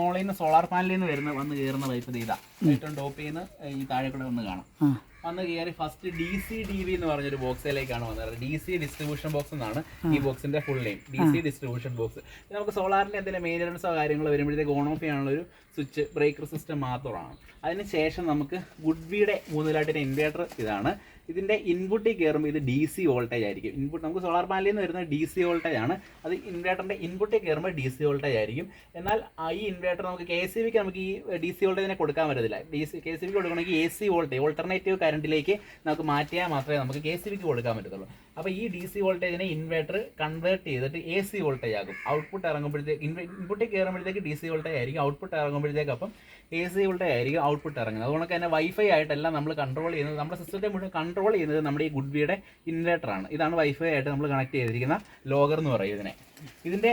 മോളിൽ നിന്ന് സോളാർ പാനലിൽ നിന്ന് വന്ന് കയറുന്ന പൈപ്പ് ഇതാ. ഏറ്റവും ടോപ്പിൽ നിന്ന് ഈ താഴെ കൂടെ ഒന്ന് കാണാം. വന്ന് കയറി ഫസ്റ്റ് DC-DB എന്ന് പറഞ്ഞൊരു ബോക്സിലേക്കാണ് വന്നത്. DC ഡിസ്ട്രിബ്യൂഷൻ ബോക്സ് എന്നാണ് ഈ ബോക്സിന്റെ full name. DC distribution box. നമുക്ക് സോളാറിന്റെ എന്തെങ്കിലും മെയിൻ്റനൻസോ കാര്യങ്ങളോ വരുമ്പോഴത്തേക്ക് ഓൺ ഓഫ് ചെയ്യാനുള്ള ഒരു സ്വിച്ച് ബ്രേക്കർ സിസ്റ്റം മാത്രമാണ്. അതിനുശേഷം നമുക്ക് ഗുഡ്വിയുടെ 3 വാട്ടിന്റെ ഇൻവേർട്ടർ ഇതാണ്. ഇതിന്റെ ഇൻപുട്ടിൽ കയറുമ്പോൾ ഇത് DC വോൾട്ടേജ് ആയിരിക്കും. ഇൻപുട്ട് നമുക്ക് സോളാർ പാനലിൽ നിന്ന് വരുന്ന DC വോൾട്ടേജ് ആണ്. അത് ഇൻവേർട്ടറിന്റെ ഇൻപുട്ടിൽ കയറുമ്പോൾ DC വോൾട്ടേജ് ആയിരിക്കും. എന്നാൽ ഈ ഇൻവേർട്ടർ നമുക്ക് KCBക്ക് നമുക്ക് ഈ DC വോൾട്ടേജിനെ കൊടുക്കാൻ പറ്റത്തില്ല. KCBക്ക് കൊടുക്കണമെങ്കിൽ AC വോൾട്ടേജ് ഓൾട്ടർനേറ്റീവ് കറണ്ടിലേക്ക് നമുക്ക് മാറ്റിയാൽ മാത്രമേ നമുക്ക് KCBക്ക് കൊടുക്കാൻ പറ്റത്തുള്ളൂ. അപ്പോൾ ഈ DC വോൾട്ടേജിനെ ഇൻവേർട്ടർ കൺവേർട്ട് ചെയ്തിട്ട് AC വോൾട്ടേജ് ആകും. ഔട്ട്പുട്ട് ഇറങ്ങുമ്പോഴത്തേക്ക് ഇൻപുട്ടിൽ കയറുമ്പോഴത്തേക്ക് DC വോൾട്ടേജ് ആയിരിക്കും. ഔട്ട്പുട്ട് ഇറങ്ങുമ്പോഴത്തേക്ക് അപ്പം AC വോൾട്ടേജ് ആയിരിക്കും ഔട്ട്പുട്ട് ഇറങ്ങുന്നത്. അതുകൊണ്ട് തന്നെ വൈഫൈ ആയിട്ടെല്ലാം നമ്മൾ കൺട്രോൾ ചെയ്യുന്നത്, നമ്മുടെ സിസ്റ്റത്തെ മുഴുവൻ കൺട്രോൾ ചെയ്യുന്നത് നമ്മുടെ ഈ ഗുഡ്വിയുടെ ഇൻവേർട്ടറാണ്. ഇതാണ് വൈഫൈ ആയിട്ട് നമ്മൾ കണക്ട് ചെയ്തിരിക്കുന്ന ലോഗർ എന്ന് പറയും ഇതിനെ. ഇതിൻ്റെ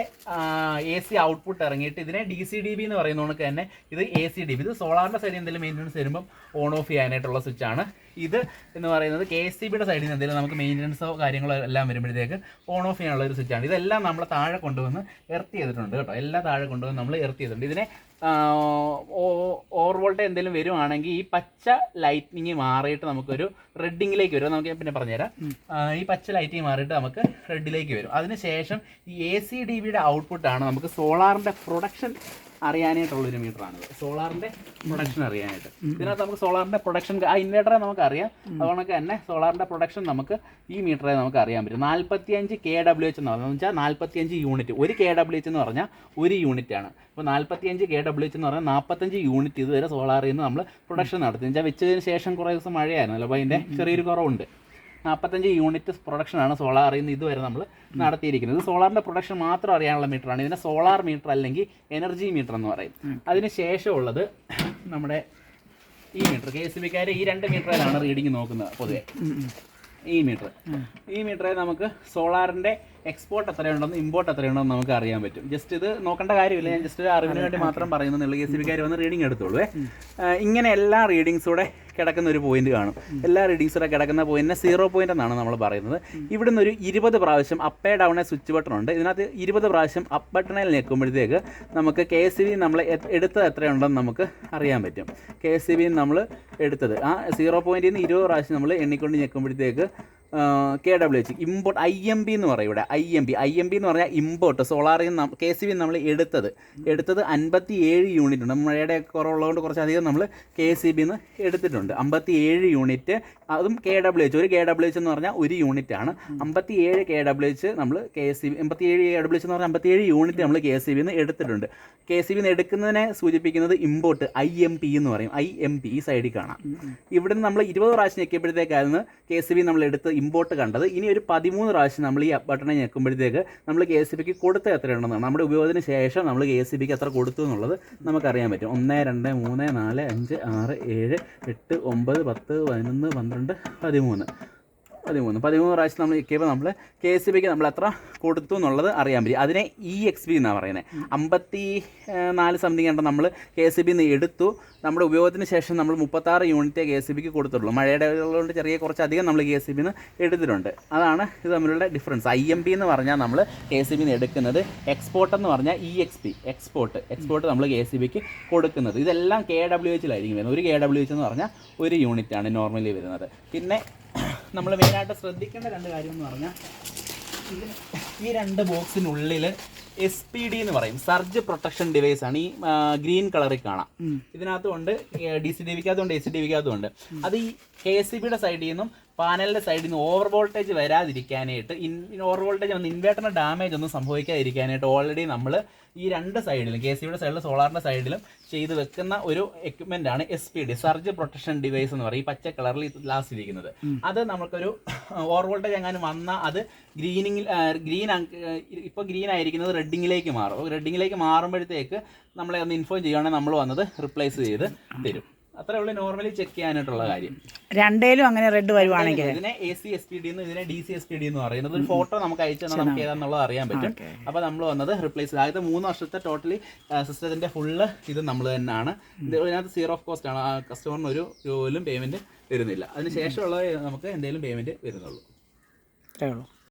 AC ഔട്ട്പുട്ട് ഇറങ്ങിയിട്ട് ഇതിനെ DC-DB എന്ന് പറയുന്നതുകൊണ്ട് തന്നെ ഇത് AC-DB. ഇത് സോളാറിൻ്റെ സൈഡിൽ എന്തെങ്കിലും മെയിൻ്റനൻസ് വരുമ്പം ഓൺ ഓഫ് ചെയ്യാനായിട്ടുള്ള സ്വിച്ചാണ്. ഇത് എന്ന് പറയുന്നത് KCBയുടെ സൈഡിൽ നിന്ന് എന്തെങ്കിലും നമുക്ക് മെയിൻ്റനൻസോ കാര്യങ്ങളോ എല്ലാം വരുമ്പോഴത്തേക്ക് ഓൺ ഓഫ് ചെയ്യാനുള്ള ഒരു സ്വിച്ചാണ്. ഇതെല്ലാം നമ്മൾ താഴെ കൊണ്ടുവന്ന് എർത്ത് ചെയ്തിട്ടുണ്ട് കേട്ടോ. എല്ലാം താഴെ കൊണ്ടുവന്ന് നമ്മൾ എർത്ത് ചെയ്തിട്ടുണ്ട്. ഇതിനെ ഓവർ വോൾട്ടേജ് എന്തെങ്കിലും വരുവാണെങ്കിൽ ഈ പച്ച ലൈറ്റിങ് മാറിയിട്ട് നമുക്കൊരു റെഡിങ്ങിലേക്ക് വരും. നമുക്ക് പിന്നെ പറഞ്ഞുതരാം. ഈ പച്ച ലൈറ്റിങ് മാറിയിട്ട് നമുക്ക് റെഡിലേക്ക് വരും. അതിനുശേഷം ഈ AC-DBയുടെ ഔട്ട്പുട്ടാണ് നമുക്ക് സോളാറിൻ്റെ പ്രൊഡക്ഷൻ അറിയാനായിട്ടുള്ളൊരു മീറ്ററാണിത്. സോളാറിൻ്റെ പ്രൊഡക്ഷൻ അറിയാനായിട്ട് ഇതിനകത്ത് നമുക്ക് സോളാറിൻ്റെ പ്രൊഡക്ഷൻ ആ ഇൻവേർട്ടറെ നമുക്കറിയാം. അതുകൊണ്ട് തന്നെ സോളാറിൻ്റെ പ്രൊഡക്ഷൻ നമുക്ക് ഈ മീറ്ററെ നമുക്ക് അറിയാൻ പറ്റും. 45 kWh എന്ന് പറഞ്ഞാൽ 45 യൂണിറ്റ്. ഒരു kWh എന്ന് പറഞ്ഞാൽ 1 യൂണിറ്റാണ്. അപ്പോൾ 45 kWh എന്ന് പറഞ്ഞാൽ 45 യൂണിറ്റ് ഇതുവരെ സോളാറിൽ നിന്ന് നമ്മൾ പ്രൊഡക്ഷൻ നടത്തി. എന്നുവെച്ചാൽ വെച്ചതിന് ശേഷം കുറേ ദിവസം മഴയായിരുന്നല്ലോ, അപ്പോൾ അതിൻ്റെ ചെറിയൊരു കുറവുണ്ട്. 45 യൂണിറ്റ് പ്രൊഡക്ഷനാണ് സോളാറിൽ നിന്ന് ഇതുവരെ നമ്മൾ നടത്തിയിരിക്കുന്നത്. ഇത് സോളാറിൻ്റെ പ്രൊഡക്ഷൻ മാത്രം അറിയാനുള്ള മീറ്ററാണ്. ഇതിനെ സോളാർ മീറ്റർ അല്ലെങ്കിൽ എനർജി മീറ്റർ എന്ന് പറയും. അതിന് ശേഷമുള്ളത് നമ്മുടെ ഈ മീറ്റർ. KCBക്കാർ ഈ 2 മീറ്ററിലാണ് റീഡിങ് നോക്കുന്നത് പൊതുവെ. ഈ മീറ്ററിൽ നമുക്ക് സോളാറിൻ്റെ എക്സ്പോർട്ട് എത്രയുണ്ടെന്ന് ഇമ്പോർട്ട് എത്രയുണ്ടെന്ന് നമുക്ക് അറിയാൻ പറ്റും. ജസ്റ്റ് ഇത് നോക്കേണ്ട കാര്യമില്ല, ഞാൻ ജസ്റ്റ് അറിവിന് വേണ്ടി മാത്രം പറയുന്നുള്ളൂ. KCBക്കാർ വന്ന് റീഡിങ് എടുത്തോളൂ. ഇങ്ങനെ എല്ലാ റീഡിങ്സൂടെ കിടക്കുന്ന ഒരു പോയിന്റ് കാണും. എല്ലാ റീഡിങ്സൂടെ കിടക്കുന്ന പോയിന്റിനെ 0 പോയിന്റ് എന്നാണ് നമ്മൾ പറയുന്നത്. ഇവിടുന്ന് ഒരു 20 പ്രാവശ്യം അപ്പ് ഡൗൺ സ്വിച്ച് ബട്ടൺ ഉണ്ട്. ഇതിനകത്ത് 20 പ്രാവശ്യം അപ്പ് ബട്ടണിൽ ഞെക്കുമ്പോഴത്തേക്ക് നമുക്ക് KCB നമ്മൾ എടുത്തത് എത്രയുണ്ടെന്ന് നമുക്ക് അറിയാൻ പറ്റും. KCB നമ്മൾ എടുത്തത് ആ 0 പോയിന്റിൽ നിന്ന് 20 പ്രാവശ്യം നമ്മൾ എണ്ണിക്കൊണ്ട് ഞെക്കുമ്പോഴത്തേക്ക് KWH ഇമ്പോർട്ട് IMB എന്ന് പറയും. ഇവിടെ IMB എന്ന് പറഞ്ഞാൽ ഇമ്പോർട്ട്. സോളാറിൽ നിന്ന് KCB നമ്മൾ എടുത്തത് 57 യൂണിറ്റ് ഉണ്ട്. മഴയുടെ കുറവുള്ളതുകൊണ്ട് കുറച്ചധികം നമ്മൾ KCBന്ന് എടുത്തിട്ടുണ്ട്. 57 യൂണിറ്റ്. അതും KWH. ഒരു KWH എന്ന് പറഞ്ഞാൽ 1 യൂണിറ്റാണ്. 57 KWH നമ്മൾ KCB 57 KWH എന്ന് പറഞ്ഞാൽ 57 യൂണിറ്റ് നമ്മൾ KCBന്ന് എടുത്തിട്ടുണ്ട്. KCBന്ന് എടുക്കുന്നതിനെ സൂചിപ്പിക്കുന്നത് ഇമ്പോർട്ട് IMP എന്ന് പറയും. IMP ഈ സൈഡിൽ കാണാം. ഇവിടുന്ന് നമ്മൾ 20 പ്രാവശ്യം ഞെക്കിയപ്പോഴത്തേക്കായിരുന്നു KCB നമ്മൾ എടുത്ത് ഇമ്പോർട്ട് കണ്ടത്. ഇനി ഒരു 13 പ്രാവശ്യം നമ്മൾ ഈ ബട്ടണെ ഞെക്കുമ്പോഴത്തേക്ക് നമ്മൾ KCBക്ക് കൊടുത്ത എത്രയുണ്ടെന്നാണ്, നമ്മുടെ ഉപയോഗത്തിന് ശേഷം നമ്മൾ KCBക്ക് എത്ര കൊടുത്തു എന്നുള്ളത് നമുക്കറിയാൻ പറ്റും. 1 2 3 4 5 6 7 8 9 10 11 12 13 പ്രാവശ്യം നമ്മൾ ഞെക്കിയപ്പോൾ നമ്മൾ KCBക്ക് നമ്മൾ എത്ര കൊടുത്തു എന്നുള്ളത് അറിയാൻ പറ്റും. അതിനെ EXP എന്നാണ് പറയുന്നത്. 54 സംതിങ് ഉണ്ട് നമ്മൾ KCBന്ന് എടുത്തു. നമ്മുടെ ഉപയോഗത്തിന് ശേഷം നമ്മൾ 36 യൂണിറ്റേ KCBക്ക് കൊടുത്തുള്ളൂ. മഴയുടെ കൊണ്ട് ചെറിയ കുറച്ചധികം നമ്മൾ KCBന്ന് എടുത്തിട്ടുണ്ട്. അതാണ് ഇത് തമ്മിലുള്ള ഡിഫറൻസ്. IMB എന്ന് പറഞ്ഞാൽ നമ്മൾ KCBന്ന് എടുക്കുന്നത്, എക്സ്പോർട്ട് എന്ന് പറഞ്ഞാൽ EXP എക്സ്പോർട്ട് നമ്മൾ KCBക്ക് കൊടുക്കുന്നത്. ഇതെല്ലാം KWHലായിരിക്കും വരുന്നത്. ഒരു KWH എന്ന് പറഞ്ഞാൽ 1 യൂണിറ്റാണ് നോർമലി വരുന്നത്. പിന്നെ നമ്മൾ മെയിനായിട്ട് ശ്രദ്ധിക്കേണ്ട 2 കാര്യം എന്ന് പറഞ്ഞാൽ ഈ 2 ബോക്സിനുള്ളിൽ SPD എന്ന് പറയും, സർജ് പ്രൊട്ടക്ഷൻ ഡിവൈസ് ആണ്. ഈ ഗ്രീൻ കളറിൽ കാണാം. ഇതിനകത്തുണ്ട് DC-DBക്കകത്തുണ്ട് AC-DBക്കകത്തുണ്ട്. അത് ഈ KCBയുടെ സൈഡിൽ നിന്നും പാനലിൻ്റെ സൈഡിൽ നിന്ന് ഓവർ വോൾട്ടേജ് വരാതിരിക്കാനായിട്ട്, ഓവർ വോൾട്ടേജ് വന്ന് ഇൻവേർട്ടറിന് ഡാമേജ് ഒന്നും സംഭവിക്കാതിരിക്കാനായിട്ട് ഓൾറെഡി നമ്മൾ ഈ 2 സൈഡിലും KCBയുടെ സൈഡിലും സോളാറിൻ്റെ സൈഡിലും ചെയ്ത് വെക്കുന്ന ഒരു എക്യുപ്മെൻ്റ് ആണ് SPD, സർജ് പ്രൊട്ടക്ഷൻ ഡിവൈസ് എന്ന് പറയും. ഈ പച്ച കളറിൽ ലാസ്റ്റ് ഇരിക്കുന്നത്. അത് നമുക്കൊരു ഓവർ വോൾട്ടേജ് എങ്ങാനും വന്നാൽ അത് ഇപ്പോൾ ഗ്രീൻ ആയിരിക്കുന്നത് റെഡിങ്ങിലേക്ക് മാറും. റെഡിങ്ങിലേക്ക് മാറുമ്പോഴത്തേക്ക് നമ്മളെ ഒന്ന് ഇൻഫോം ചെയ്യുകയാണെങ്കിൽ നമ്മൾ വന്നത് റിപ്ലേസ് ചെയ്ത് തരും. അത്രേ ഉള്ളൂ നോർമലി ചെക്ക് ചെയ്യാനായിട്ടുള്ള കാര്യം. രണ്ടേലും അങ്ങനെ റെഡ് വരുവാണെങ്കിൽ ഇതിനെ AC-SPD എന്ന് ഇതിനെ DC-SPD എന്ന് പറയുന്നത്. ഒരു ഫോട്ടോ നമുക്ക് അയച്ചു തന്നാൽ നമുക്ക് ഏതാണെന്നുള്ളത് അറിയാൻ പറ്റും. അപ്പോൾ നമ്മൾ വന്നത് റിപ്ലേസ്. ആദ്യത്തെ 3 വർഷത്തെ ടോട്ടലി സിസ്റ്റത്തിന്റെ ഫുള്ള് ഇത് നമ്മൾ തന്നെയാണ്. ഇതിനകത്ത് 0 ഓഫ് കോസ്റ്റ് ആണ്. കസ്റ്റമറിന് ഒരു രൂപയിലും പേയ്മെന്റ് വരുന്നില്ല. അതിന് ശേഷമുള്ളത് നമുക്ക് എന്തെങ്കിലും പേയ്മെന്റ് വരുന്നുള്ളൂ. അത്രേ ഉള്ളൂ.